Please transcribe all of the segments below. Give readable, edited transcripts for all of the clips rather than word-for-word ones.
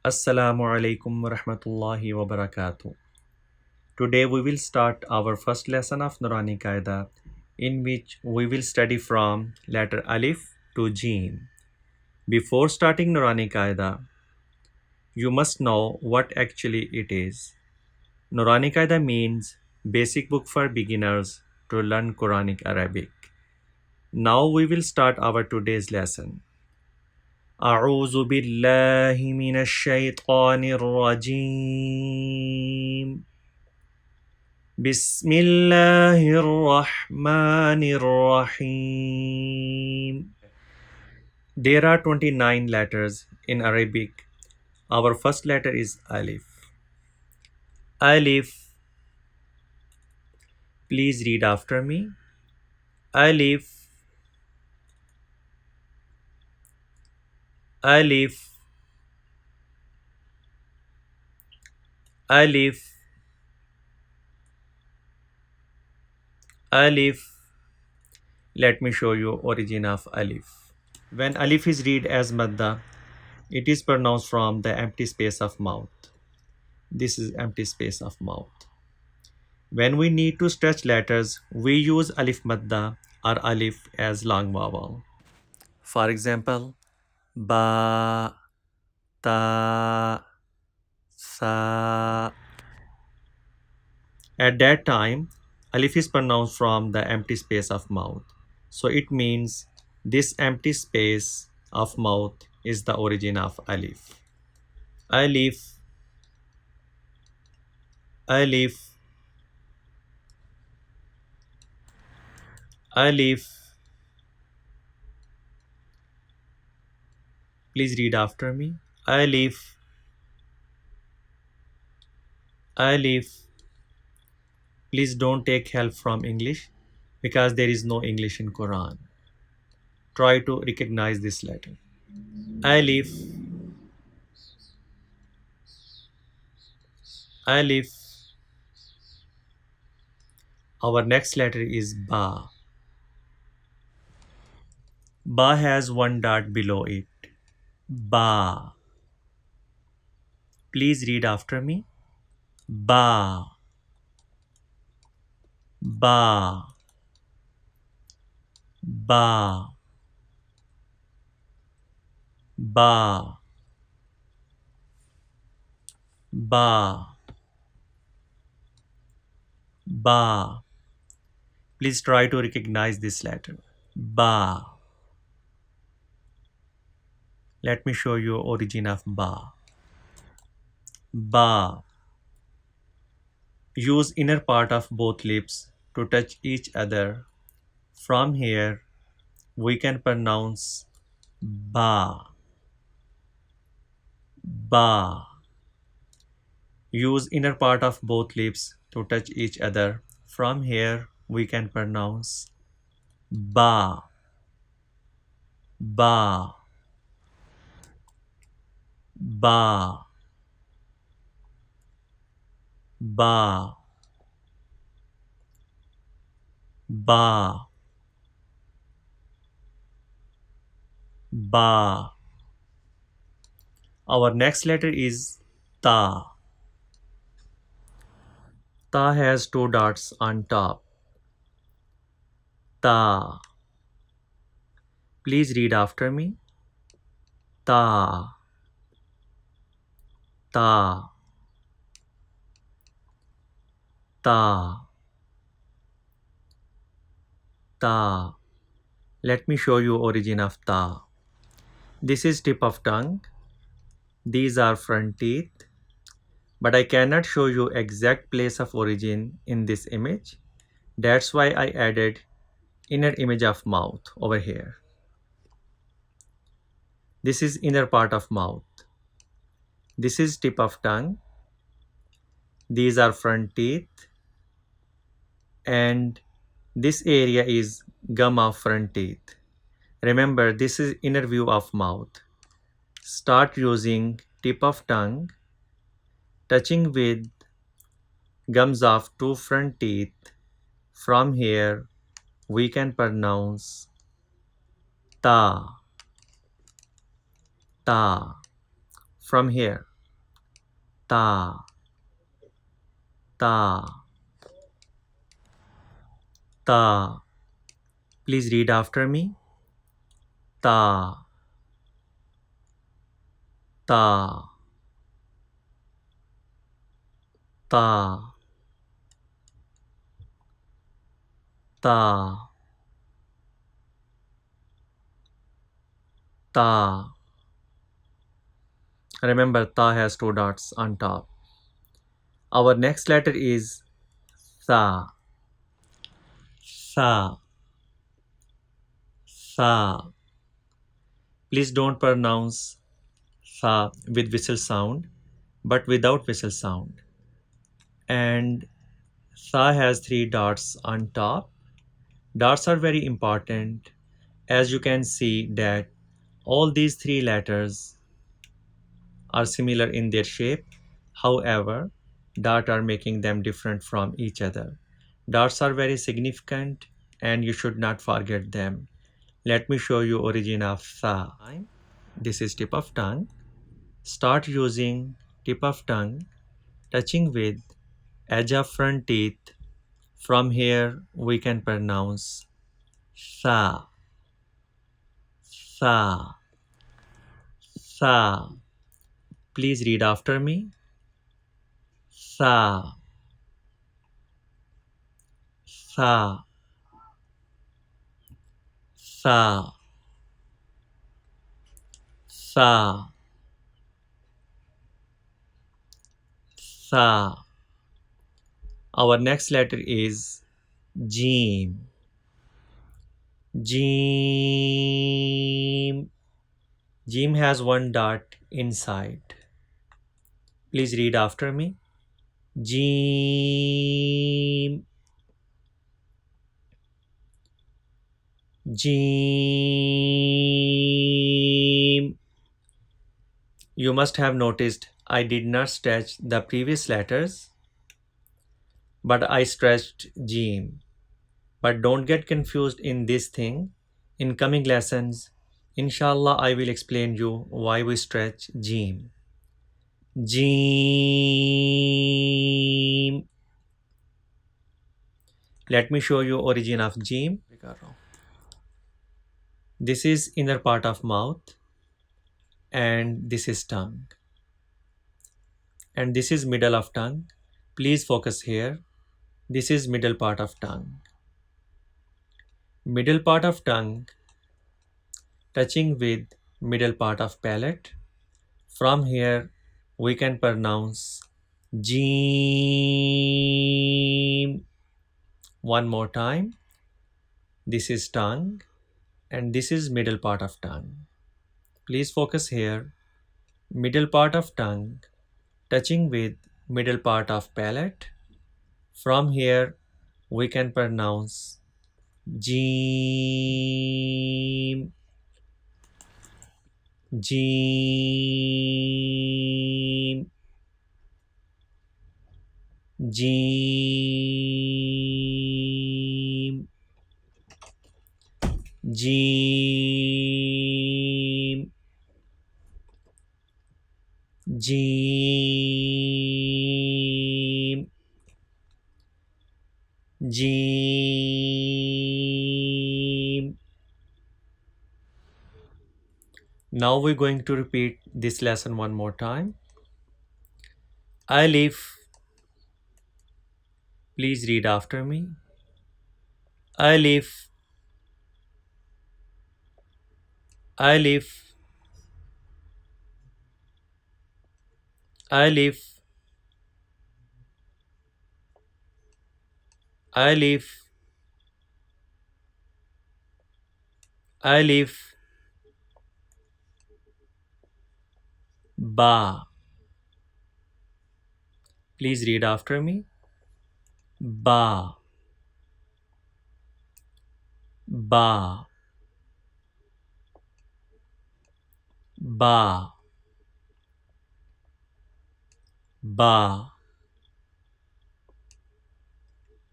Assalamu alaikum wa rahmatullahi wa barakatuh. Today we will start our first lesson of Noorani Qaida, in which we will study from letter Alif to Jeen. Before starting Noorani Qaida, you must know what actually it is. Noorani Qaida means basic book for beginners to learn Quranic Arabic. Now we will start our today's lesson. أعوذ بالله من الشيطان الرجيم بسم الله الرحمن الرحيم. There are 29 letters in Arabic. Our first letter is Alif. Alif. Please read after me. Alif. Alif. Alif. Alif. Let me show you origin of Alif. When Alif is read as Madda, it is pronounced from the empty space of mouth. This is empty space of mouth. When we need to stretch letters, we use Alif Madda or Alif as long vowel. For example, Ba, Ta, Sa. At that time, Alif is pronounced from the empty space of mouth. So it means this empty space of mouth is the origin of Alif. Alif. Alif. Alif. Please read after me. Alif. Alif. Please don't take help from English because there is no English in Quran. Try to recognize this letter. Alif. Alif. Our next letter is Ba. Ba has one dot below it. Ba. Please read after me. Ba. Ba. Ba. Ba. Ba. Ba. Please try to recognize this letter. Ba. Let me show you origin of Ba. Ba. Use inner part of both lips to touch each other. From here, we can pronounce Ba. Ba. Use inner part of both lips to touch each other. From here, we can pronounce Ba. Ba. Ba. Ba. Ba. Ba. Our next letter is Ta. Ta has two dots on top. Ta. Please read after me. Ta. Ta. Ta. Ta. Let me show you origin of Ta. This is tip of tongue. These are front teeth. But I cannot show you exact place of origin in this image. That's why I added inner image of mouth over here. This is inner part of mouth. This is tip of tongue. These are front teeth. And this area is gum of front teeth. Remember, this is inner view of mouth. Start using tip of tongue, touching with gums of two front teeth. From here, we can pronounce Ta. Ta. From here. ta, ta, ta. Please read after me. Ta, ta, ta, ta, ta. Remember, ta has two dots on top. Our next letter is sa, sa, sa. Please don't pronounce sa with whistle sound, but without whistle sound. And sa has three dots on top. Dots are very important, as you can see that all these three letters are similar in their shape. However, dots are making them different from each other. Dots are very significant and you should not forget them. Let me show you origin of sa. This is tip of tongue. Start using tip of tongue touching with edge of front teeth. From here we can pronounce sa, sa, sa. Please read after me. Sa, sa, sa, sa, sa. Our next letter is Jeem. Jeem. Jeem has one dot inside. Please read after me. Jeem. Jeem. You must have noticed I did not stretch the previous letters, but I stretched Jeem. But don't get confused in this thing. In coming lessons, inshallah, I will explain you why we stretch Jeem. Jeem. Let me show you origin of Jeem. This is inner part of mouth and this is tongue. And this is middle of tongue. Please focus here. This is middle part of tongue. Middle part of tongue touching with middle part of palate. From here we can pronounce Jeem. One more time. This is tongue and this is middle part of tongue. Please focus here. Middle part of tongue touching with middle part of palate. From here we can pronounce Jeem. Jeem. Jeem. Jeem. Jeem. Jeem. Now we're going to repeat this lesson one more time. Alif. Please read after me. Alif. Alif. Alif. Alif. Alif. Ba. Please read after me. Ba. Ba. Ba. Ba.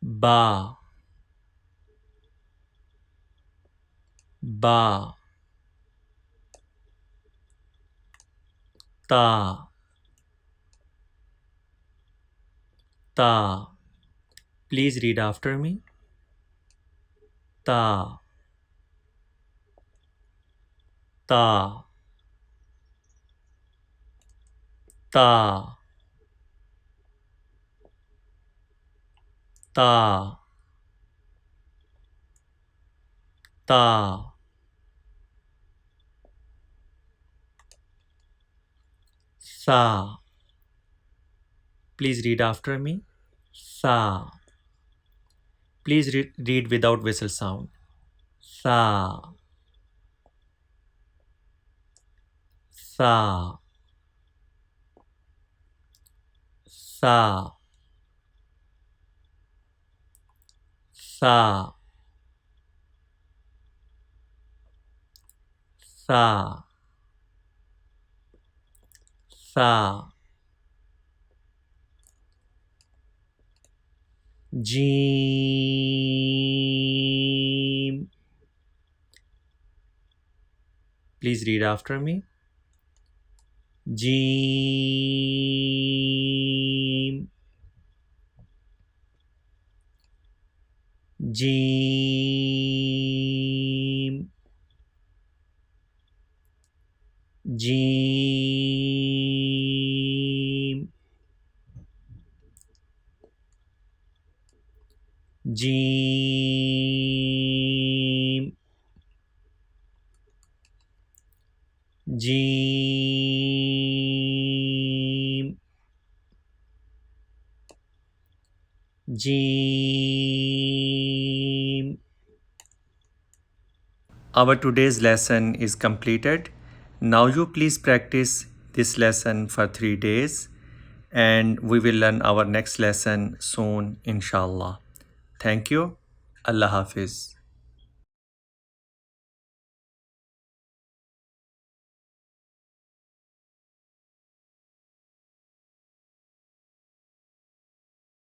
Ba. Ba. Ta. Ta. Please read after me. Ta. Ta. Ta. Ta. Ta. Sa. Please read after me. Sa. Please read without whistle sound. Sa. Sa. Sa. Sa. Sa. Sa. Jeem. Please read after me. Jeem. Jeem. Jeem. Jeem. Jeem. Jeem. Our today's lesson is completed. Now you please practice this lesson for 3 days and we will learn our next lesson soon inshallah. Thank you. Allah Hafiz.